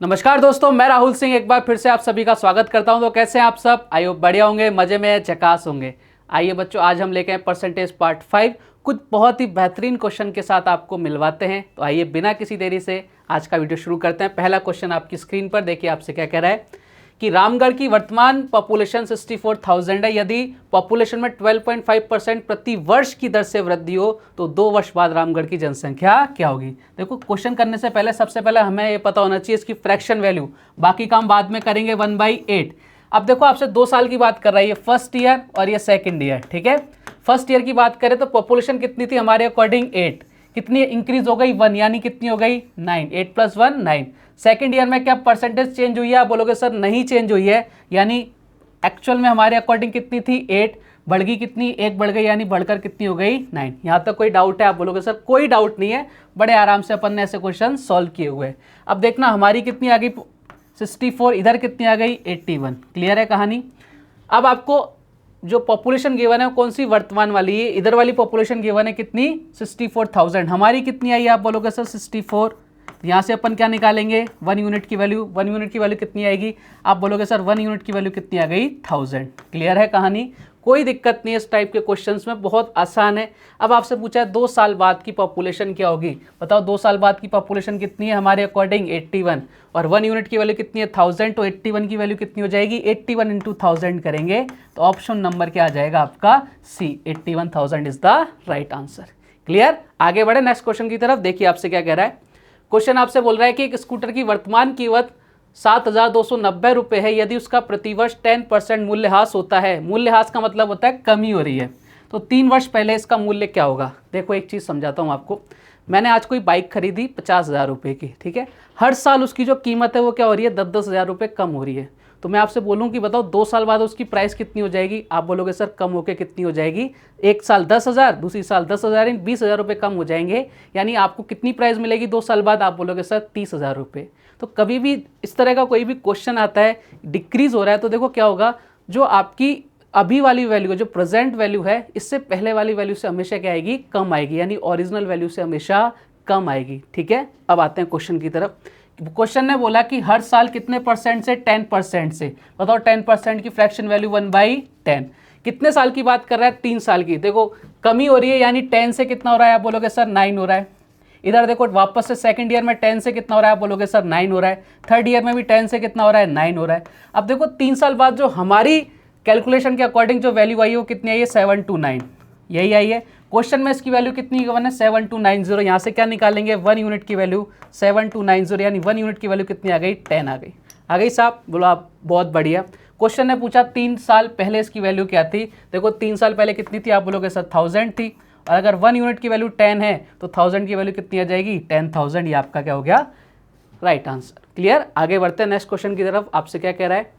नमस्कार दोस्तों, मैं राहुल सिंह एक बार फिर से आप सभी का स्वागत करता हूं। तो कैसे हैं आप सब? आई होप बढ़िया होंगे, मजे में झकास होंगे। आइए बच्चों, आज हम लेके आए परसेंटेज पार्ट 5, कुछ बहुत ही बेहतरीन क्वेश्चन के साथ आपको मिलवाते हैं। तो आइए बिना किसी देरी से आज का वीडियो शुरू करते हैं। पहला क्वेश्चन आपकी स्क्रीन पर देखिए, आपसे क्या कह रहा है कि रामगढ़ की वर्तमान पॉपुलेशन 64,000 है। यदि पॉपुलेशन में 12.5% प्रति वर्ष की दर से वृद्धि हो तो 2 वर्ष बाद रामगढ़ की जनसंख्या क्या होगी। देखो, क्वेश्चन करने से पहले सबसे पहले हमें ये पता होना चाहिए इसकी फ्रैक्शन वैल्यू, बाकी काम बाद में करेंगे। 1/8। अब देखो, आपसे 2 साल की बात कर रहा है, ये फर्स्ट ईयर और ये सेकेंड ईयर, ठीक है। फर्स्ट ईयर की बात करें तो पॉपुलेशन कितनी थी हमारे अकॉर्डिंग 8, कितनी इंक्रीज हो गई 1, यानी कितनी हो गई 9, 8 + 1 9। सेकेंड ईयर में क्या परसेंटेज चेंज हुई है? आप बोलोगे सर नहीं चेंज हुई है, यानी एक्चुअल में हमारे अकॉर्डिंग कितनी थी 8, बढ़ गई कितनी 1 बढ़ गई, यानी बढ़कर कितनी हो गई 9। यहाँ तक कोई डाउट है? आप बोलोगे सर कोई डाउट नहीं है, बड़े आराम से अपन ने ऐसे क्वेश्चन सॉल्व किए हुए। अब देखना हमारी कितनी आ गई 64, इधर कितनी आ गई 81। क्लियर है कहानी? अब आपको जो पॉपुलेशन गिवन है वो कौन सी वर्तमान वाली है? इधर वाली पॉपुलेशन गिवन है कितनी 64,000, हमारी कितनी आई? आप बोलोगे सर 64। यहाँ से अपन क्या निकालेंगे 1 यूनिट की वैल्यू। 1 यूनिट की वैल्यू कितनी आएगी? आप बोलोगे सर 1 यूनिट की वैल्यू कितनी आ गई 1000। क्लियर है कहानी? कोई दिक्कत नहीं है इस टाइप के क्वेश्चंस में, बहुत आसान है। अब आपसे पूछा है 2 साल बाद की पॉपुलेशन क्या होगी, बताओ 2 साल बाद की पॉपुलेशन कितनी है हमारे अकॉर्डिंग 81, और 1 यूनिट की वैल्यू कितनी है 1000, तो 81 की वैल्यू कितनी हो जाएगी 81 × 1000 करेंगे तो ऑप्शन नंबर क्या आ जाएगा आपका सी, 81,000 is the right answer. Clear? आगे बढ़े नेक्स्ट क्वेश्चन की तरफ। देखिए आपसे क्या कह रहा है। क्वेश्चन आपसे बोल रहा है कि एक स्कूटर की वर्तमान कीमत 7,290 रुपये है। यदि उसका प्रतिवर्ष 10% मूल्यह्रास होता है, मूल्यह्रास का मतलब होता है कमी हो रही है, तो 3 वर्ष पहले इसका मूल्य क्या होगा? देखो एक चीज़ समझाता हूँ आपको। मैंने आज कोई बाइक खरीदी 50,000 रुपये की, ठीक है। हर साल उसकी जो कीमत है वो क्या हो रही है 10-10 हज़ार रुपये कम हो रही है। तो मैं आपसे बोलूँ कि बताओ 2 साल बाद उसकी प्राइस कितनी हो जाएगी? आप बोलोगे सर कम होकर कितनी हो जाएगी? एक साल 10,000, दूसरी साल 10,000, 20,000 रुपये कम हो जाएंगे, यानी आपको कितनी प्राइस मिलेगी 2 साल बाद? आप बोलोगे सर 30,000 रुपये। तो कभी भी इस तरह का कोई भी क्वेश्चन आता है डिक्रीज हो रहा है, तो देखो क्या होगा, जो आपकी अभी वाली वैल्यू है, जो प्रेजेंट वैल्यू है, इससे पहले वाली वैल्यू से हमेशा क्या आएगी कम आएगी, यानी ओरिजिनल वैल्यू से हमेशा कम आएगी। ठीक है, अब आते हैं क्वेश्चन की तरफ। क्वेश्चन ने बोला कि हर साल कितने परसेंट से 10% से, बताओ 10% की फ्रैक्शन वैल्यू 1/10। कितने साल की बात कर रहा है? 3 साल की। देखो कमी हो रही है, यानी 10 से कितना हो रहा है? आप बोलोगे सर 9 हो रहा है। इधर देखो वापस से सेकंड ईयर में 10 से कितना हो रहा है? आप बोलोगे सर 9 हो रहा है। थर्ड ईयर में भी 10 से कितना हो रहा है? 9 हो रहा है। अब देखो 3 साल बाद जो हमारी कैलकुलेशन के अकॉर्डिंग जो वैल्यू आई है वो कितनी आई है? 729, यही आई है। क्वेश्चन में इसकी वैल्यू कितनी गिवन है? 7290। यहाँ से क्या निकालेंगे 1 यूनिट की वैल्यू 7290, यानी 1 यूनिट की वैल्यू कितनी आ गई 10 आ गई। आ गई साहब? बोलो आप, बहुत बढ़िया। क्वेश्चन ने पूछा 3 साल पहले इसकी वैल्यू क्या थी। देखो 3 साल पहले कितनी थी? आप बोलोगे सर 1000 थी, और अगर 1 यूनिट की वैल्यू 10 है तो 1000 की वैल्यू कितनी आ जाएगी 10,000। ये आपका क्या हो गया राइट आंसर। क्लियर? आगे बढ़ते हैं नेक्स्ट क्वेश्चन की तरफ। आपसे क्या कह रहा है,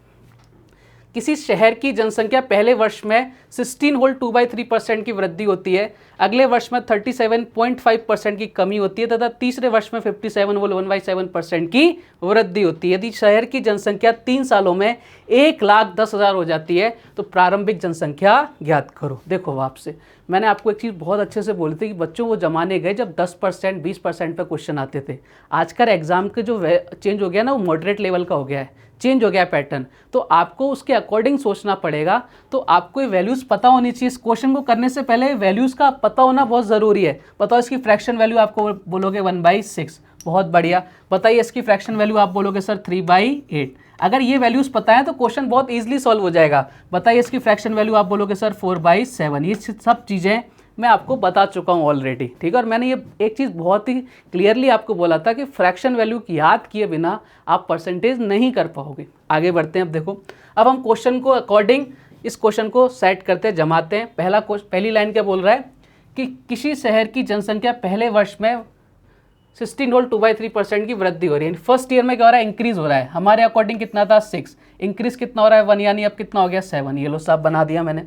किसी शहर की जनसंख्या पहले वर्ष में 16.2/3% की वृद्धि होती है, अगले वर्ष में 37.5% की कमी होती है, तथा तीसरे वर्ष में 57.1/7% की वृद्धि होती है। यदि शहर की जनसंख्या 3 सालों में 1,10,000 हो जाती है तो प्रारंभिक जनसंख्या ज्ञात करो। देखो आपसे मैंने आपको एक चीज़ बहुत अच्छे से बोली थी कि बच्चों वो जमाने गए जब 10% 20% पे क्वेश्चन आते थे। आजकल एग्जाम के जो चेंज हो गया ना, वो मॉडरेट लेवल का हो गया है, चेंज हो गया पैटर्न, तो आपको उसके अकॉर्डिंग सोचना पड़ेगा। तो आपको ये वैल्यूज़ पता होनी चाहिए। इस क्वेश्चन को करने से पहले वैल्यूज़ का पता होना बहुत ज़रूरी है। बताओ इसकी फ्रैक्शन वैल्यू आपको बोलोगे 1/6, बहुत बढ़िया। बताइए इसकी फ्रैक्शन वैल्यू आप बोलोगे सर 3/8। अगर ये वैल्यूज़ पता है तो क्वेश्चन बहुत ईजिली सॉल्व हो जाएगा। बताइए इसकी फ्रैक्शन वैल्यू आप बोलोगे सर 4/7। ये सब चीज़ें मैं आपको बता चुका हूँ ऑलरेडी, ठीक है। और मैंने ये एक चीज़ बहुत ही क्लियरली आपको बोला था कि फ्रैक्शन वैल्यू की याद किए बिना आप परसेंटेज नहीं कर पाओगे। आगे बढ़ते हैं। अब देखो, अब हम क्वेश्चन को अकॉर्डिंग इस क्वेश्चन को सेट करते जमाते हैं। पहली लाइन क्या बोल रहा है कि किसी शहर की जनसंख्या पहले वर्ष में 16.2/3% की वृद्धि हो रही है। फर्स्ट ईयर में क्या हो रहा है? इंक्रीज हो रहा है। हमारे अकॉर्डिंग कितना था 6, इंक्रीज कितना हो रहा है 1, यानी अब कितना हो गया 7। ये लो सब बना दिया मैंने।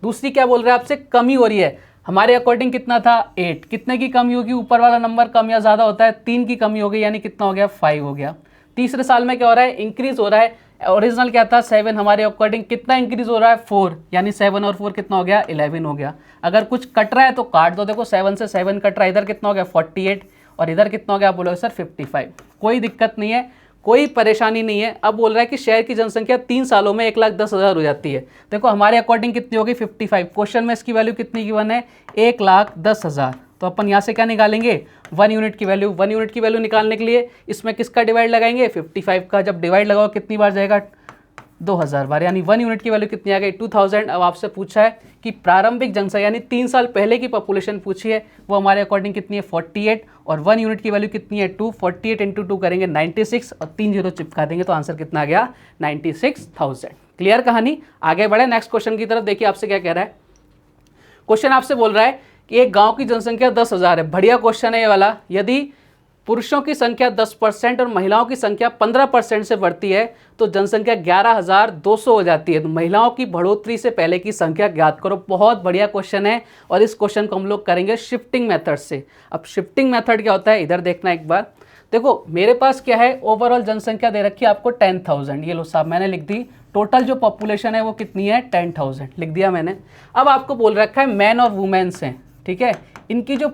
दूसरी क्या बोल रहा है आपसे? कमी हो रही है। हमारे अकॉर्डिंग कितना था 8, कितने की कमी होगी? ऊपर वाला नंबर कम या ज़्यादा होता है, 3 की कमी हो गई, यानी कितना हो गया 5 हो गया। तीसरे साल में क्या हो रहा है? इंक्रीज हो रहा है। ओरिजिनल क्या था 7, हमारे अकॉर्डिंग कितना इंक्रीज हो रहा है 4, यानी 7 और 4 कितना हो गया 11 हो गया। अगर कुछ कट रहा है तो काट दो। देखो 7 से 7 कट रहा है, इधर कितना हो गया 48, और इधर कितना हो गया आप बोलोगे सर 55। कोई दिक्कत नहीं है, कोई परेशानी नहीं है। अब बोल रहा है कि शहर की जनसंख्या 3 सालों में 1,10,000 हो जाती है। देखो हमारे अकॉर्डिंग कितनी होगी 55। क्वेश्चन में इसकी वैल्यू कितनी गिवन है 1,10,000। तो अपन यहाँ से क्या निकालेंगे 1 यूनिट की वैल्यू। 1 यूनिट की वैल्यू निकालने के लिए इसमें किसका डिवाइड लगाएंगे 55 का। जब डिवाइड लगाओ कितनी बार जाएगा 2000 बार, यानी 1 यूनिट की वैल्यू कितनी आ गई 2000। अब आपसे पूछा है कि प्रारंभिक जनसंख्या यानी 3 साल पहले की पॉपुलेशन पूछी है, वो हमारे अकॉर्डिंग कितनी है 48 और 1 यूनिट की वैल्यू कितनी है 2। 48 इंटू 2 करेंगे 96 और 3 जीरो चिपका देंगे तो आंसर कितना आ गया 96,000। क्लियर कहानी। आगे बढ़े नेक्स्ट क्वेश्चन की तरफ। देखिए आपसे क्या कह रहा है। क्वेश्चन आपसे बोल रहा है कि एक गांव की जनसंख्या 10,000 है। बढ़िया क्वेश्चन है ये वाला। यदि पुरुषों की संख्या 10% और महिलाओं की संख्या 15% से बढ़ती है तो जनसंख्या 11,200 हो जाती है। तो महिलाओं की बढ़ोतरी से पहले की संख्या ज्ञात करो। बहुत बढ़िया क्वेश्चन है और इस क्वेश्चन को हम लोग करेंगे शिफ्टिंग मेथड से। अब शिफ्टिंग मेथड क्या होता है इधर देखना एक बार। देखो मेरे पास क्या है ओवरऑल जनसंख्या दे रखी है आपको 10,000। ये लो साहब मैंने लिख दी। टोटल जो पॉपुलेशन है वो कितनी है 10,000 लिख दिया मैंने। अब आपको बोल रखा है मैन और वुमेन्स हैं, ठीक है। इनकी जो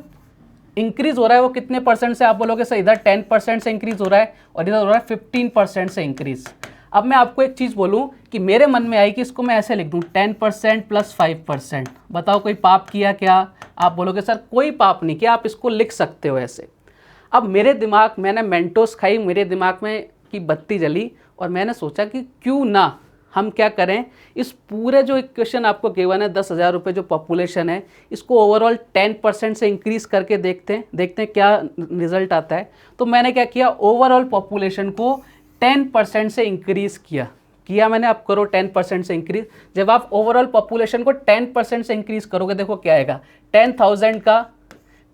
इंक्रीज हो रहा है वो कितने परसेंट से, आप बोलोगे सर इधर 10% से इंक्रीज हो रहा है और इधर हो रहा है 15% से इंक्रीज। अब मैं आपको एक चीज़ बोलूं कि मेरे मन में आई कि इसको मैं ऐसे लिख दूं 10% प्लस 5%। बताओ कोई पाप किया क्या? आप बोलोगे सर कोई पाप नहीं किया, आप इसको लिख सकते हो ऐसे। अब मेरे दिमाग, मैंने मेंटोस खाई, मेरे दिमाग में की बत्ती जली और मैंने सोचा कि क्यों ना हम क्या करें, इस पूरे जो इक्वेशन आपको गिवन है 10,000 रुपये जो पॉपुलेशन है इसको ओवरऑल 10% से इंक्रीज करके देखते हैं क्या रिजल्ट आता है। तो मैंने क्या किया ओवरऑल पॉपुलेशन को 10% से इंक्रीज किया मैंने। आप करो 10% से इंक्रीज। जब आप ओवरऑल पॉपुलेशन को 10% से इंक्रीज करोगे देखो क्या आएगा 10,000 का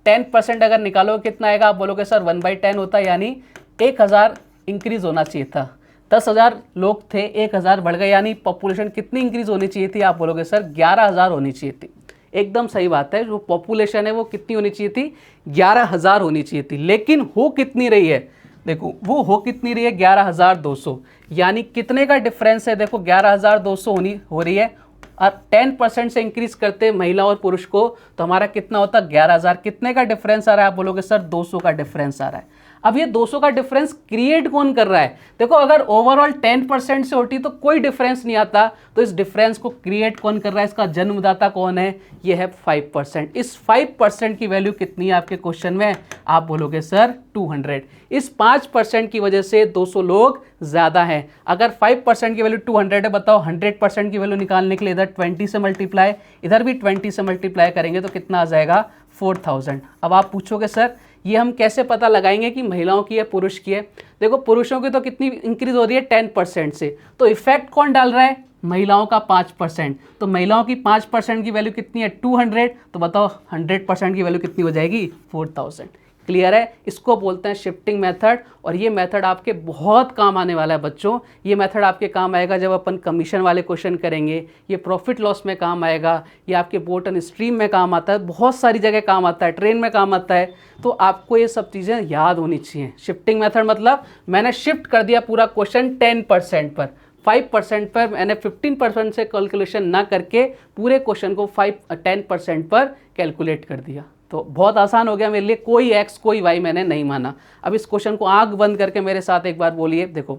10% अगर निकालोगे कितना आएगा, आप बोलोगे सर 1/10 होता है, यानी 1,000 इंक्रीज होना चाहिए था। 10,000 लोग थे 1,000 बढ़ गए, यानी पॉपुलेशन कितनी इंक्रीज होनी चाहिए थी, आप बोलोगे सर 11,000 होनी चाहिए थी। एकदम सही बात है, जो पॉपुलेशन है वो कितनी होनी चाहिए थी 11,000 होनी चाहिए थी। लेकिन हो कितनी रही है, देखो वो हो कितनी रही है 11,200, यानी कितने का डिफरेंस है, देखो 11,200 हो रही है और 10% से इंक्रीज करते महिला और पुरुष को तो हमारा कितना होता 11,000। कितने का डिफरेंस आ रहा है, आप बोलोगे सर 200 का डिफरेंस आ रहा है। अब ये 200 का डिफरेंस क्रिएट कौन कर रहा है, देखो अगर ओवरऑल 10% से होती तो कोई डिफरेंस नहीं आता, तो इस डिफरेंस को क्रिएट कौन कर रहा है, इसका जन्मदाता कौन है, ये है 5%। इस 5% की वैल्यू कितनी है आपके क्वेश्चन में, आप बोलोगे सर 200। इस 5% की वजह से 200 लोग ज़्यादा हैं। अगर 5% की वैल्यू 200 है, बताओ 100% की वैल्यू निकालने के लिए इधर 20 से मल्टीप्लाई, इधर भी 20 से मल्टीप्लाई करेंगे तो कितना आ जाएगा 4,000। अब आप पूछोगे सर ये हम कैसे पता लगाएंगे कि महिलाओं की है पुरुष की है। देखो पुरुषों की तो कितनी इंक्रीज हो रही है 10% से, तो इफेक्ट कौन डाल रहा है, महिलाओं का 5%। तो महिलाओं की 5% की वैल्यू कितनी है 200, तो बताओ 100% की वैल्यू कितनी हो जाएगी 4,000। क्लियर है, इसको बोलते हैं शिफ्टिंग मेथड और ये मेथड आपके बहुत काम आने वाला है बच्चों। ये मेथड आपके काम आएगा जब अपन कमीशन वाले क्वेश्चन करेंगे, ये प्रॉफिट लॉस में काम आएगा, ये आपके बोट एंड स्ट्रीम में काम आता है, बहुत सारी जगह काम आता है, ट्रेन में काम आता है। तो आपको ये सब चीज़ें याद होनी चाहिए। शिफ्टिंग मेथड मतलब मैंने शिफ्ट कर दिया पूरा क्वेश्चन 10% पर, 5% पर मैंने 15% से कैलकुलेशन ना करके पूरे क्वेश्चन को 10% पर कैलकुलेट कर दिया। तो बहुत आसान हो गया मेरे लिए, कोई एक्स कोई वाई मैंने नहीं माना। अब इस क्वेश्चन को आंख बंद करके मेरे साथ एक बार बोलिए। देखो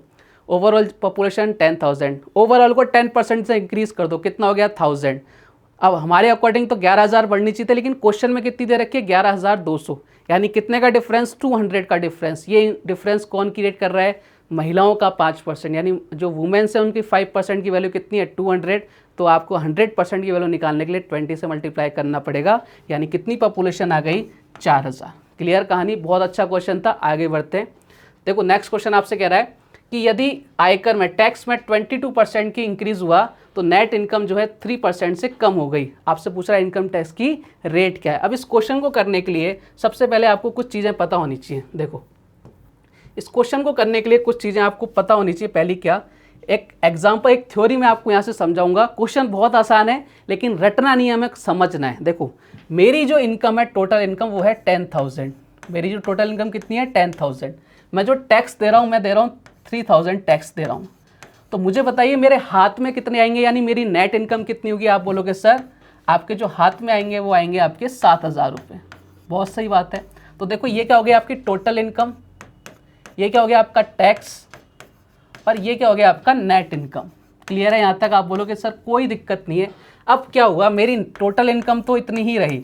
ओवरऑल पॉपुलेशन 10,000, ओवरऑल को 10% से इंक्रीज कर दो, कितना हो गया 1000। अब हमारे अकॉर्डिंग तो 11,000 बढ़नी चाहिए थी, लेकिन क्वेश्चन में कितनी दे रखी है 11,200, यानी कितने का डिफरेंस 200 का डिफरेंस। ये डिफरेंस कौन क्रिएट कर रहा है, महिलाओं का 5%, यानी जो वुमेन्स है उनकी 5% की वैल्यू कितनी है 200। तो आपको 100% की वैल्यू निकालने के लिए 20 से मल्टीप्लाई करना पड़ेगा, यानी कितनी पॉपुलेशन आ गई 4,000। क्लियर कहानी, बहुत अच्छा क्वेश्चन था। आगे बढ़ते हैं। देखो नेक्स्ट क्वेश्चन आपसे कह रहा है कि यदि आयकर में टैक्स में 22% की इंक्रीज हुआ तो नेट इनकम जो है 3% से कम हो गई। आपसे पूछ रहा है इनकम टैक्स की रेट क्या है। अब इस क्वेश्चन को करने के लिए सबसे पहले आपको कुछ चीज़ें पता होनी चाहिए। देखो इस क्वेश्चन को करने के लिए कुछ चीज़ें आपको पता होनी चाहिए। पहली क्या, एक एग्जाम्पल, एक थ्योरी मैं आपको यहाँ से समझाऊंगा। क्वेश्चन बहुत आसान है लेकिन रटना नहीं है, हमें समझना है। देखो मेरी जो इनकम है टोटल इनकम वो है 10,000। मेरी जो टोटल इनकम कितनी है 10,000। मैं जो टैक्स दे रहा हूँ, मैं दे रहा हूँ 3,000 टैक्स दे रहा हूँ। तो मुझे बताइए मेरे हाथ में कितने आएंगे, यानी मेरी नेट इनकम कितनी होगी। आप बोलोगे सर आपके जो हाथ में आएंगे वो आएंगे आपके 7,000 रुपये। बहुत सही बात है। तो देखो ये क्या हो गया आपकी टोटल इनकम, ये क्या हो गया आपका टैक्स, और ये क्या हो गया आपका नेट इनकम। क्लियर है, यहाँ तक आप बोलोगे सर कोई दिक्कत नहीं है। अब क्या हुआ, मेरी टोटल इनकम तो इतनी ही रही,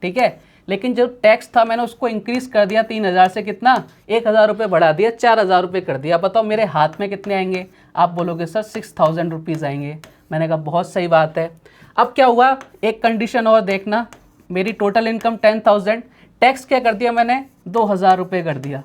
ठीक है, लेकिन जो टैक्स था मैंने उसको इंक्रीज़ कर दिया 3000 से, कितना 1000 रुपये बढ़ा दिया, 4000 रुपये कर दिया। बताओ मेरे हाथ में कितने आएंगे, आप बोलोगे सर 6000 रुपीज़ आएंगे। मैंने कहा बहुत सही बात है। अब क्या हुआ, एक कंडीशन और देखना, मेरी टोटल इनकम 10,000, टैक्स क्या कर दिया मैंने 2000 रुपये कर दिया।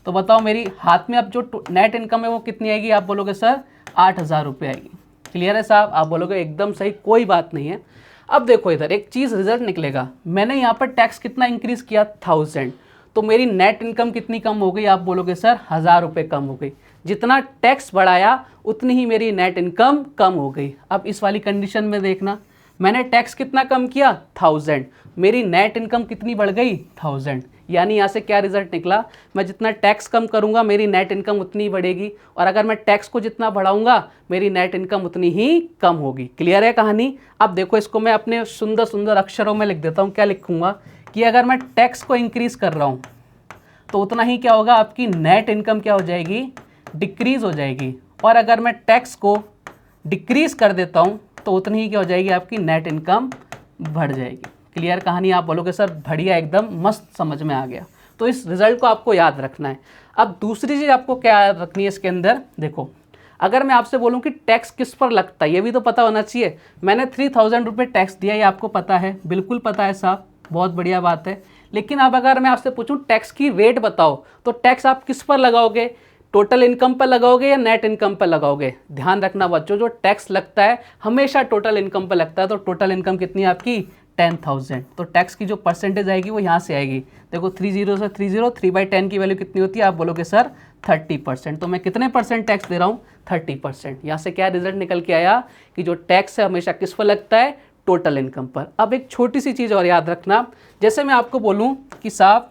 तो बताओ मेरी हाथ में अब जो नेट इनकम है वो कितनी आएगी, आप बोलोगे सर 8000 रुपये आएगी। क्लियर है साहब, आप बोलोगे एकदम सही, कोई बात नहीं है। अब देखो इधर एक चीज़ रिजल्ट निकलेगा, मैंने यहाँ पर टैक्स कितना इंक्रीज़ किया 1000, तो मेरी नेट इनकम कितनी कम हो गई, आप बोलोगे सर 1000 रुपये कम हो गई। जितना टैक्स बढ़ाया उतनी ही मेरी नेट इनकम कम हो गई। अब इस वाली कंडीशन में देखना, मैंने टैक्स कितना कम किया 1000, मेरी नेट इनकम कितनी बढ़ गई 1000। यानी यहाँ से क्या रिजल्ट निकला, मैं जितना टैक्स कम करूँगा मेरी नेट इनकम उतनी ही बढ़ेगी, और अगर मैं टैक्स को जितना बढ़ाऊँगा मेरी नेट इनकम उतनी ही कम होगी। क्लियर है कहानी। अब देखो इसको मैं अपने सुंदर सुंदर अक्षरों में लिख देता हूँ। क्या लिखूँगा कि अगर मैं टैक्स को इंक्रीज़ कर रहा हूँ तो उतना ही क्या होगा, आपकी नेट इनकम क्या हो जाएगी, डिक्रीज़ हो जाएगी, और अगर मैं टैक्स को डिक्रीज़ कर देता हूँ तो उतनी ही क्या हो जाएगी, आपकी नेट इनकम बढ़ जाएगी। क्लियर कहानी। आप बोलोगे सर बढ़िया, एकदम मस्त, समझ में आ गया। तो इस रिजल्ट को आपको याद रखना है। अब दूसरी चीज़ आपको क्या याद रखनी है इसके अंदर, देखो अगर मैं आपसे बोलूं कि टैक्स किस पर लगता है, ये भी तो पता होना चाहिए। मैंने 3000 रुपये टैक्स दिया, ये आपको पता है, बिल्कुल पता है साहब, बहुत बढ़िया बात है। लेकिन अब अगर मैं आपसे पूछूं टैक्स की रेट बताओ, तो टैक्स आप किस पर लगाओगे, टोटल इनकम पर लगाओगे या नेट इनकम पर लगाओगे। ध्यान रखना बच्चों, जो टैक्स लगता है हमेशा टोटल इनकम पर लगता है। तो टोटल इनकम कितनी है आपकी 10,000, तो टैक्स की जो परसेंटेज आएगी वो यहाँ से आएगी। देखो 30 से 30, 3/10 की वैल्यू कितनी होती है, आप बोलोगे सर 30%। तो मैं कितने परसेंट टैक्स दे रहा हूँ, 30%। यहाँ से क्या रिजल्ट निकल के आया कि जो टैक्स है हमेशा किस पर लगता है, टोटल इनकम पर। अब एक छोटी सी चीज़ और याद रखना, जैसे मैं आपको बोलूँ कि साहब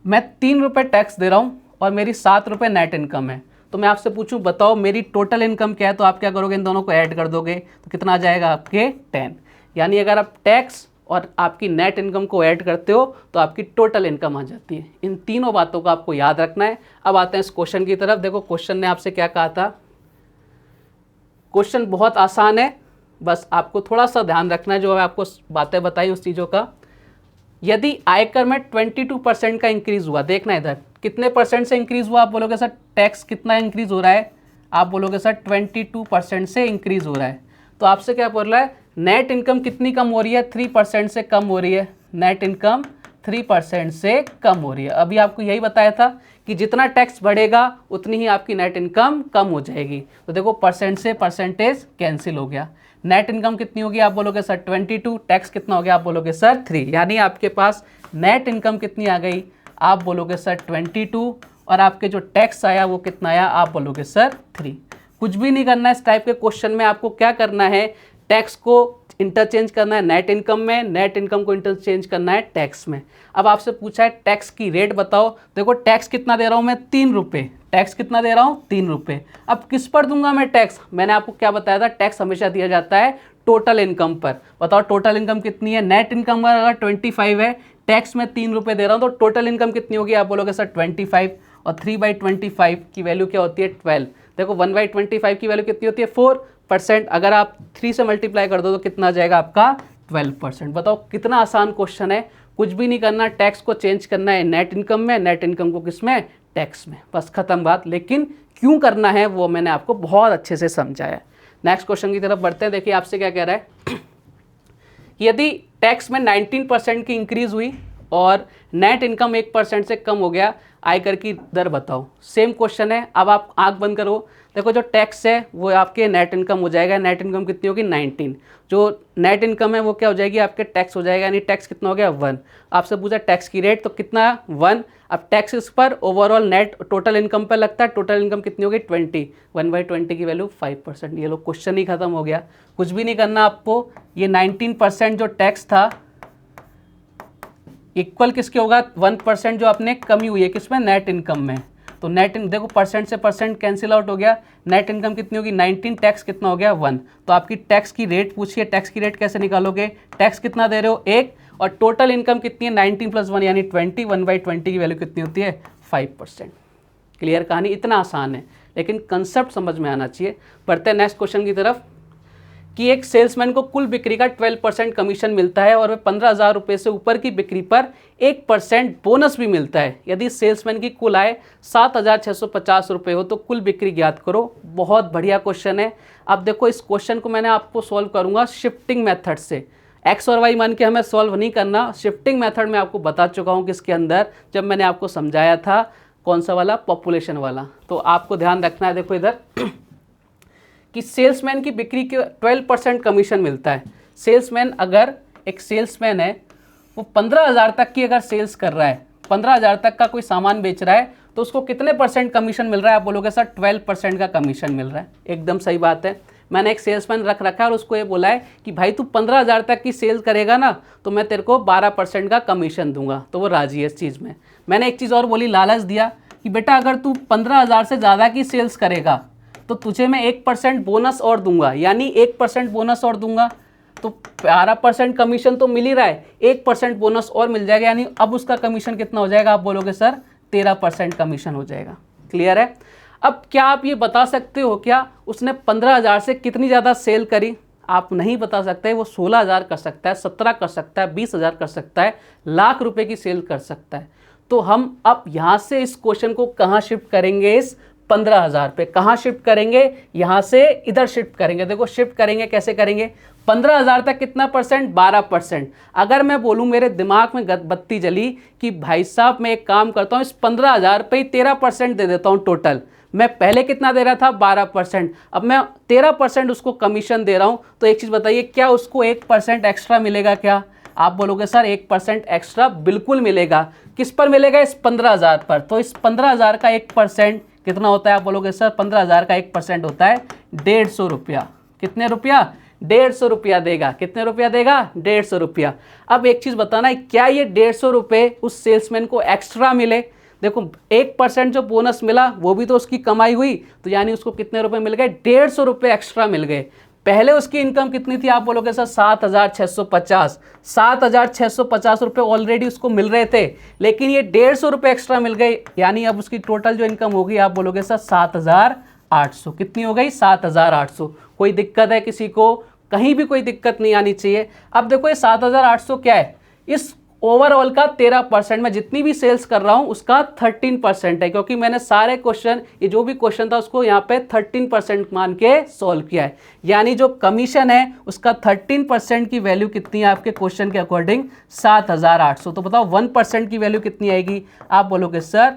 मैं 3 रुपये टैक्स दे रहा हूँ और मेरी 7 रुपये नेट इनकम है, तो मैं आपसे पूछूं बताओ मेरी टोटल इनकम क्या है, तो आप क्या करोगे, इन दोनों को ऐड कर दोगे तो कितना आ जाएगा आपके 10। यानी अगर आप टैक्स और आपकी नेट इनकम को ऐड करते हो तो आपकी टोटल इनकम आ जाती है। इन तीनों बातों को आपको याद रखना है। अब आते हैं इस क्वेश्चन की तरफ। देखो क्वेश्चन ने आपसे क्या कहा था, क्वेश्चन बहुत आसान है, बस आपको थोड़ा सा ध्यान रखना है जो है आपको बातें बताई उस चीज़ों का। यदि आयकर में 22% का इंक्रीज़ हुआ, देखना इधर कितने परसेंट से इंक्रीज़ हुआ, आप बोलोगे सर टैक्स कितना इंक्रीज़ हो रहा है, आप बोलोगे सर 22% से इंक्रीज़ हो रहा है। तो आपसे क्या बोल रहा है, नेट इनकम कितनी कम हो रही है, 3% से कम हो रही है। नेट इनकम 3% से कम हो रही है। अभी आपको यही बताया था कि जितना टैक्स बढ़ेगा उतनी ही आपकी नेट इनकम कम हो जाएगी। तो देखो परसेंट से परसेंटेज कैंसिल हो गया। नेट इनकम कितनी होगी, आप बोलोगे सर 22, टैक्स कितना हो गया, आप बोलोगे सर 3। यानी आपके पास नेट इनकम कितनी आ गई, आप बोलोगे सर 22, और आपके जो टैक्स आया वो कितना आया, आप बोलोगे सर 3। कुछ भी नहीं करना है इस टाइप के क्वेश्चन में। आपको क्या करना है, टैक्स को इंटरचेंज करना है नेट इनकम में, नेट इनकम को इंटरचेंज करना है टैक्स में। अब आपसे पूछा है टैक्स की रेट बताओ, देखो टैक्स कितना दे रहा हूँ मैं, 3 रुपये। टैक्स कितना दे रहा हूँ, 3 रुपये। अब किस पर दूंगा मैं टैक्स, मैंने आपको क्या बताया था, टैक्स हमेशा दिया जाता है टोटल इनकम पर। बताओ टोटल इनकम कितनी है, नेट इनकम अगर 25 है, टैक्स में 3 रुपये दे रहा हूँ, तो टोटल इनकम कितनी होगी, आप बोलोगे सर 25, और 3/25 की वैल्यू क्या होती है 12। देखो 1/25 की वैल्यू कितनी होती है 4%। अगर आप 3 से मल्टीप्लाई कर दो तो कितना आ जाएगा आपका 12%। बताओ कितना आसान क्वेश्चन है, कुछ भी नहीं करना, टैक्स को चेंज करना है नेट इनकम में, नेट इनकम को किस में, टैक्स में, बस खत्म बात। लेकिन क्यों करना है वो मैंने आपको बहुत अच्छे से समझाया। नेक्स्ट क्वेश्चन की तरफ बढ़ते हैं। देखिए आपसे क्या कह रहा है, यदि टैक्स में 19% की इंक्रीज हुई और नेट इनकम 1% से कम हो गया, आयकर की दर बताओ। सेम क्वेश्चन है। अब आप आंख बंद करो, देखो जो टैक्स है वो आपके नेट इनकम हो जाएगा। नेट इनकम कितनी होगी 19, जो नेट इनकम है वो क्या हो जाएगी आपके टैक्स हो जाएगा, यानी टैक्स कितना हो गया 1। आपसे पूछा टैक्स की रेट, तो कितना 1। अब टैक्स इस पर ओवरऑल नेट टोटल इनकम पर लगता है, टोटल इनकम कितनी होगी 20, 1/20 की वैल्यू 5%। ये लो क्वेश्चन ही खत्म हो गया, कुछ भी नहीं करना आपको। ये 19% जो टैक्स था इक्वल किसके होगा, 1% जो आपने कमी हुई है किसमें, नेट इनकम में। तो नेट देखो परसेंट से परसेंट कैंसिल आउट हो गया, नेट इनकम कितनी होगी 19, टैक्स कितना हो गया 1। तो आपकी टैक्स की रेट पूछिए, टैक्स की रेट कैसे निकालोगे, टैक्स कितना दे रहे हो 1, और टोटल इनकम कितनी है 19 + 1 यानी 20, 1/20 की वैल्यू कितनी होती है 5%। क्लियर कहानी, इतना आसान है, लेकिन कंसेप्ट समझ में आना चाहिए। बढ़ते हैं नेक्स्ट क्वेश्चन की तरफ कि एक सेल्समैन को कुल बिक्री का 12% कमीशन मिलता है और वह 15,000 रुपये से ऊपर की बिक्री पर 1% बोनस भी मिलता है। यदि सेल्समैन की कुल आय 7,650 रुपये हो तो कुल बिक्री ज्ञात करो। बहुत बढ़िया क्वेश्चन है। अब देखो इस क्वेश्चन को मैंने आपको सॉल्व करूँगा शिफ्टिंग मेथड से। एक्स और वाई मान के हमें सॉल्व नहीं करना, शिफ्टिंग मेथड में आपको बता चुका हूँ किसके अंदर, जब मैंने आपको समझाया था कौन सा वाला, पॉपुलेशन वाला। तो आपको ध्यान रखना है, देखो इधर कि सेल्समैन की बिक्री के 12% कमीशन मिलता है। सेल्समैन, अगर एक सेल्समैन है वो 15,000 तक की अगर सेल्स कर रहा है, 15,000 तक का कोई सामान बेच रहा है, तो उसको कितने % कमीशन मिल रहा है? आप बोलोगे सर 12% का कमीशन मिल रहा है। एकदम सही बात है। मैंने एक सेल्समैन रख रखा है और उसको ये बोला है कि भाई तू 15,000 तक की सेल करेगा ना तो मैं तेरे को 12% का कमीशन दूंगा, तो वो राजी है इस चीज़ में। मैंने एक चीज़ और बोली, लालच दिया कि बेटा अगर तू 15,000 से ज़्यादा की सेल्स करेगा तो तुझे मैं 1% बोनस और दूंगा, यानी 1% बोनस और दूंगा। तो 12% कमीशन तो मिल ही रहा है, 1% बोनस और मिल जाएगा, यानी अब उसका कमीशन कितना हो जाएगा? आप बोलोगे सर 13% कमीशन हो जाएगा। क्लियर है? अब क्या आप ये बता सकते हो क्या उसने 15,000 से कितनी ज़्यादा सेल करी? आप नहीं बता सकते। वो 16,000 कर सकता है, 17 कर सकता है, 20,000 कर सकता है, लाख रुपए की सेल कर सकता है। तो हम अब यहाँ से इस क्वेश्चन को कहाँ शिफ्ट करेंगे? इस 15,000 पे कहाँ शिफ्ट करेंगे? यहाँ से इधर शिफ्ट करेंगे। देखो शिफ्ट करेंगे कैसे करेंगे? 15,000 तक कितना %? 12%। अगर मैं बोलूँ, मेरे दिमाग में बत्ती जली कि भाई साहब मैं एक काम करता हूँ, इस 15,000 पे ही 13% दे देता हूँ टोटल। मैं पहले कितना दे रहा था? 12%। अब मैं 13% उसको कमीशन दे रहा हूँ। तो एक चीज़ बताइए, क्या उसको 1% एक्स्ट्रा मिलेगा क्या? आप बोलोगे सर 1% एक्स्ट्रा बिल्कुल मिलेगा। किस पर मिलेगा? इस 15,000 पर। तो इस 15,000 का 1% कितना होता है? आप बोलोगे सर 15,000 का 1% होता है 150 रुपया। कितने रुपया? 150 रुपया देगा। कितने रुपया देगा? 150 रुपया। अब एक चीज़ बताना है, क्या ये 150 रुपये उस सेल्समैन को एक्स्ट्रा मिले? देखो 1% जो बोनस मिला वो भी तो उसकी कमाई हुई, तो यानी उसको कितने रुपए मिल गए? 150 रुपये एक्स्ट्रा मिल गए। पहले उसकी इनकम कितनी थी? आप बोलोगे सर 7,650। 7,650 रुपये ऑलरेडी उसको मिल रहे थे, लेकिन ये 150 रुपये एक्स्ट्रा मिल गए, यानी अब उसकी टोटल जो इनकम होगी आप बोलोगे सर 7,800। कितनी हो गई? 7,800। कोई दिक्कत है किसी को? कहीं भी कोई दिक्कत नहीं आनी चाहिए। अब देखो ये 7,800 क्या है? इस ओवरऑल का 13%, मैं जितनी भी सेल्स कर रहा हूं उसका 13% है, क्योंकि मैंने सारे क्वेश्चन, ये जो भी क्वेश्चन था उसको यहाँ पे 13% मान के सॉल्व किया है। यानी जो कमीशन है उसका 13% की वैल्यू कितनी है आपके क्वेश्चन के अकॉर्डिंग? 7,800। तो बताओ 1% की वैल्यू कितनी आएगी? आप बोलोगे सर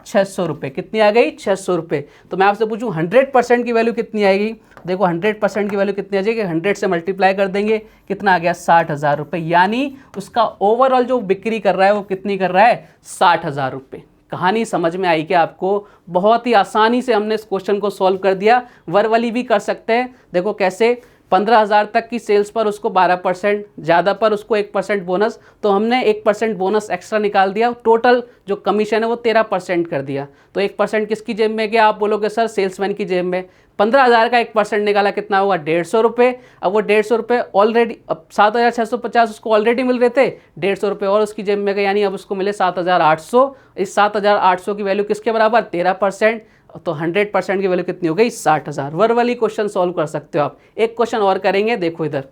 600 रुपये। कितनी आ गई? 600 रुपये। तो मैं आपसे पूछूं 100% की वैल्यू कितनी आएगी? देखो 100% की वैल्यू कितनी आ जाएगी? 100 से मल्टीप्लाई कर देंगे, कितना आ गया? 60,000 रुपये। यानी उसका ओवरऑल जो बिक्री कर रहा है वो कितनी कर रहा है? 60,000 रुपये। कहानी समझ में आई क्या आपको? बहुत ही आसानी से हमने इस क्वेश्चन को सॉल्व कर दिया। वर्बली भी कर सकते हैं। देखो कैसे? 15,000 तक की सेल्स पर उसको 12%, ज़्यादा पर उसको 1% बोनस, तो हमने 1% बोनस एक्स्ट्रा निकाल दिया, टोटल जो कमीशन है वो 13% कर दिया। तो 1% किसकी जेब में गया? आप बोलोगे सर सेल्समैन की जेब में। 15,000 का 1% निकाला, कितना हुआ? 150 रुपये। अब वो 150 रुपये ऑलरेडी, अब 7,650 उसको ऑलरेडी मिल रहे थे, 150 रुपये और उसकी जेब में गए, यानी अब उसको मिले 7,800। इस 7,800 की वैल्यू किसके बराबर? 13%। तो 100% की वैल्यू कितनी हो गई? 60,000। वर्बली क्वेश्चन सॉल्व कर सकते हो आप। एक क्वेश्चन और करेंगे, देखो इधर,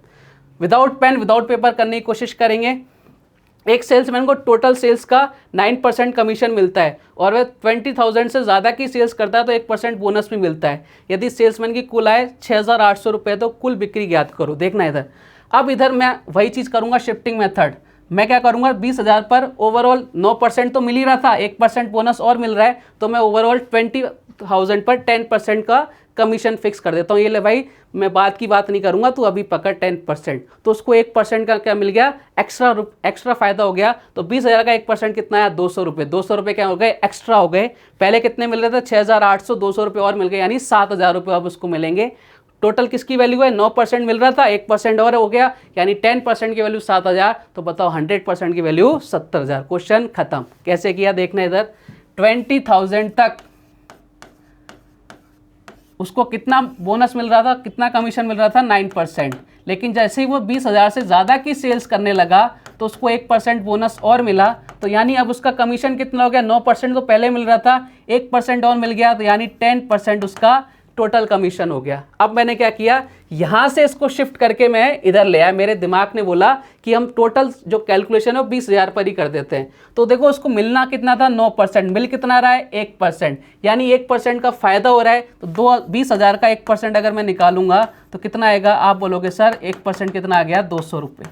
विदाउट पेन विदाउट पेपर करने की कोशिश करेंगे। एक सेल्समैन को टोटल सेल्स का 9% कमीशन मिलता है और वह 20,000 से ज़्यादा की सेल्स करता है तो 1% बोनस भी मिलता है। यदि सेल्समैन की कुल आय 6,800 रुपये तो कुल बिक्री ज्ञात करो। देखना इधर, अब इधर मैं वही चीज़ करूँगा, शिफ्टिंग मेथड। मैं क्या करूँगा? 20,000 पर ओवरऑल 9% तो मिल ही रहा था, 1% बोनस और मिल रहा है, तो मैं ओवरऑल 20,000 पर 10% का कमीशन फिक्स कर देता हूँ। ये ले भाई, मैं बात की बात नहीं करूँगा, तू अभी पकड़ 10%। तो उसको 1% का क्या मिल गया? एक्स्ट्रा फ़ायदा हो गया। तो 20,000 का 1% कितना आया? 200 रुपये। 200 रुपये क्या हो गए? एक्स्ट्रा हो गए। पहले कितने मिल रहे थे? 6,800, 200 रुपये और मिल गए, यानी 7,000 रुपये अब उसको मिलेंगे। टोटल किसकी वैल्यू है? 9% मिल रहा था, 1% और हो गया, यानी 10% की वैल्यू 7,000। तो बताओ 100% की वैल्यू 70,000। क्वेश्चन खत्म। कैसे किया? देखना इधर, 20,000 तक उसको कितना बोनस मिल रहा था, कितना कमीशन मिल रहा था? 9%। लेकिन जैसे ही वो 20,000 से ज़्यादा की सेल्स करने लगा तो उसको 1% बोनस और मिला, तो यानी अब उसका कमीशन कितना हो गया, 9% तो पहले मिल रहा था, 1% और मिल गया, तो यानी 10% उसका टोटल कमीशन हो गया। अब मैंने क्या किया, यहाँ से इसको शिफ्ट करके मैं इधर ले आया, मेरे दिमाग ने बोला कि हम टोटल जो कैलकुलेशन है वो 20,000 पर ही कर देते हैं। तो देखो उसको मिलना कितना था, 9%, मिल कितना रहा है, 1%, यानी 1% का फायदा हो रहा है। तो 20,000 का 1% अगर मैं निकालूंगा तो कितना आएगा, आप बोलोगे सर 1% कितना आ गया, 200 रुपये,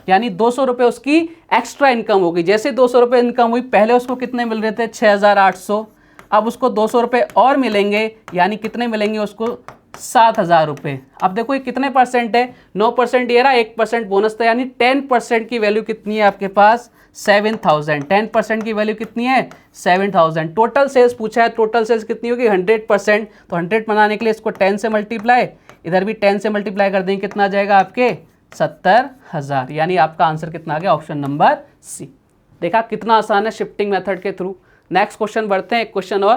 यानी 200 रुपये उसकी एक्स्ट्रा इनकम होगी। जैसे 200 रुपये इनकम हुई, पहले उसको कितने मिल रहे थे, 6,800, अब उसको 200 रुपये और मिलेंगे, यानी कितने मिलेंगे उसको, 7,000 रुपये। अब देखो ये कितने परसेंट है, 9% ये रहा, 1% बोनस था, यानी 10% की वैल्यू कितनी है आपके पास, 7,000। 10% की वैल्यू कितनी है, 7,000। टोटल सेल्स पूछा है, टोटल सेल्स कितनी होगी, 100%, तो 100 बनाने के लिए इसको 10 से मल्टीप्लाई, इधर भी 10 से मल्टीप्लाई कर देंगे, कितना आ जाएगा आपके 70,000, यानी आपका आंसर कितना आ गया, ऑप्शन नंबर सी। देखा कितना आसान है शिफ्टिंग मेथड के थ्रू। नेक्स्ट क्वेश्चन बढ़ते हैं, एक क्वेश्चन और।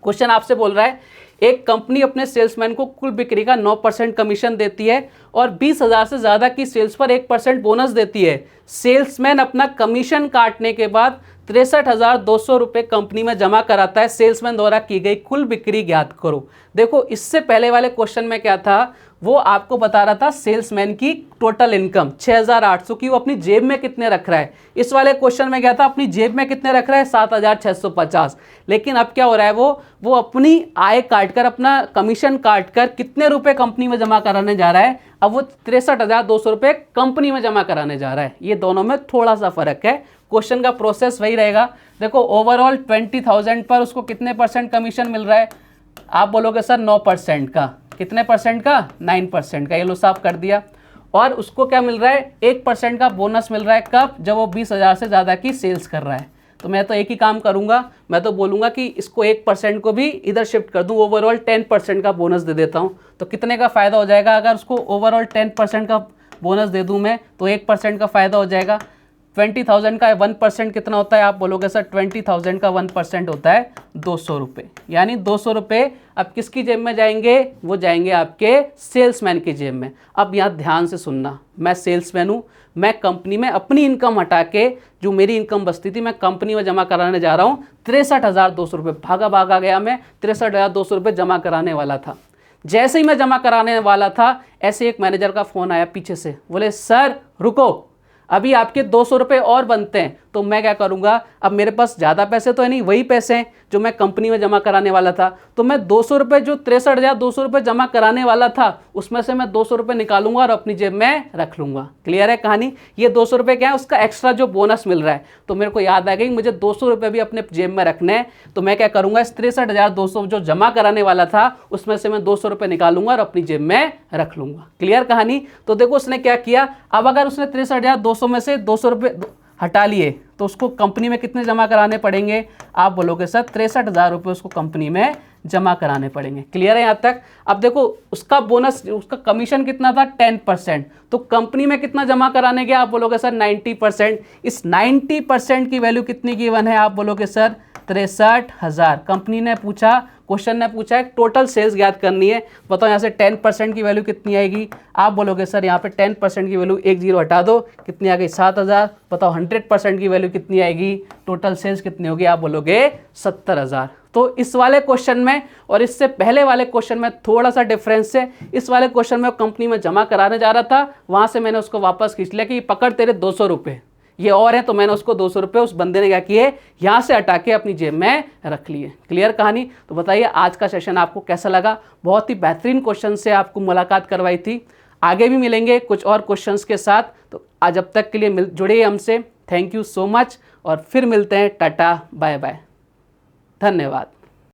क्वेश्चन आपसे बोल रहा है, एक कंपनी अपने सेल्समैन को कुल बिक्री का 9% कमीशन देती है और 20,000 से ज़्यादा की सेल्स पर 1% बोनस देती है। सेल्समैन अपना कमीशन काटने के बाद 63,200 रुपये कंपनी में जमा कराता है। सेल्समैन द्वारा की गई कुल बिक्री ज्ञात करो। देखो इससे पहले वाले क्वेश्चन में क्या था, वो आपको बता रहा था सेल्समैन की टोटल इनकम 6,800 की, वो अपनी जेब में कितने रख रहा है। इस वाले क्वेश्चन में क्या था, अपनी जेब में कितने रख रहा है, 7,650। लेकिन अब क्या हो रहा है, वो अपनी आय काटकर, अपना कमीशन काटकर कितने रुपए कंपनी में जमा कराने जा रहा है, अब वो 63,200 रुपये कंपनी में जमा कराने जा रहा है। ये दोनों में थोड़ा सा फर्क है, क्वेश्चन का प्रोसेस वही रहेगा। देखो ओवरऑल 20,000 पर उसको कितने परसेंट कमीशन मिल रहा है, आप बोलोगे सर 9% का, कितने परसेंट का, 9% का, ये लो साफ कर दिया। और उसको क्या मिल रहा है, 1% का बोनस मिल रहा है, कब, जब वो 20,000 से ज़्यादा की सेल्स कर रहा है। तो मैं तो एक ही काम करूंगा, मैं तो बोलूँगा कि इसको 1% को भी इधर शिफ्ट कर दूँ, ओवरऑल 10% का बोनस दे देता हूँ। तो कितने का फ़ायदा हो जाएगा, अगर उसको ओवरऑल 10% का बोनस दे दूँ मैं, तो 1% का फ़ायदा हो जाएगा। 20,000 का 1% कितना होता है, आप बोलोगे सर 20,000 का 1% होता है 200 रुपये, यानी 200 रुपये अब किसकी जेब में जाएंगे, वो जाएंगे आपके सेल्समैन की जेब में। अब यहाँ ध्यान से सुनना, मैं सेल्समैन हूँ, मैं कंपनी में अपनी इनकम हटा के, जो मेरी इनकम बचती थी, मैं कंपनी में जमा कराने जा रहा हूँ 63,200 रुपये। भागा गया मैं, 63,200 रुपये जमा कराने वाला था। जैसे ही मैं जमा कराने वाला था, ऐसे एक मैनेजर का फ़ोन आया पीछे से, बोले सर रुको, अभी आपके 200 रुपये और बनते हैं। तो मैं क्या करूंगा, अब मेरे पास ज़्यादा पैसे तो है नहीं, वही पैसे हैं जो मैं कंपनी में जमा कराने वाला था। तो मैं 200 रुपये, जो 63,200 रुपये जमा कराने वाला था, उसमें से मैं 200 रुपये निकालूंगा और अपनी जेब में रख लूँगा। क्लियर है कहानी। ये 200 रुपये क्या है, उसका एक्स्ट्रा जो बोनस मिल रहा है। तो मेरे को याद आ गई, मुझे 200 रुपये भी अपने जेब में रखने हैं। तो मैं क्या करूँगा, इस 63,200 जो जमा कराने वाला था, उसमें से मैं 200 रुपये निकालूंगा और अपनी जेब में रख लूँगा। क्लियर कहानी। तो देखो उसने क्या किया, अब अगर उसने 63,200 में से 200 रुपये हटा लिए, तो उसको कंपनी में कितने जमा कराने पड़ेंगे, आप बोलोगे सर 63,000 रुपये उसको कंपनी में जमा कराने पड़ेंगे। क्लियर है यहाँ तक। अब देखो उसका बोनस, उसका कमीशन कितना था, 10%, तो कंपनी में कितना जमा कराने गया, आप बोलोगे सर 90%। इस 90% की वैल्यू कितनी गिवन है, आप बोलोगे सर 63,000। कंपनी ने पूछा, क्वेश्चन ने पूछा है टोटल सेल्स ज्ञात करनी है, बताओ यहाँ से 10% की वैल्यू कितनी आएगी, आप बोलोगे सर यहाँ पे 10% की वैल्यू, एक जीरो हटा दो, कितनी आ गई 7,000। बताओ 100% की वैल्यू कितनी आएगी, टोटल सेल्स कितनी होगी, आप बोलोगे 70,000। तो इस वाले क्वेश्चन में और इससे पहले वाले क्वेश्चन में थोड़ा सा डिफरेंस है। इस वाले क्वेश्चन में कंपनी में जमा कराने जा रहा था, वहाँ से मैंने उसको वापस खींच लिया कि पकड़ तेरे 200 रुपये ये और है, तो मैंने उसको 200 रुपये उस बंदे ने क्या किए, यहाँ से हटा के अपनी जेब में रख लिए। क्लियर कहानी। तो बताइए आज का सेशन आपको कैसा लगा। बहुत ही बेहतरीन क्वेश्चन से आपको मुलाकात करवाई थी। आगे भी मिलेंगे कुछ और क्वेश्चंस के साथ। तो आज अब तक के लिए जुड़े हमसे। थैंक यू सो मच और फिर मिलते हैं। टाटा बाय बाय, धन्यवाद।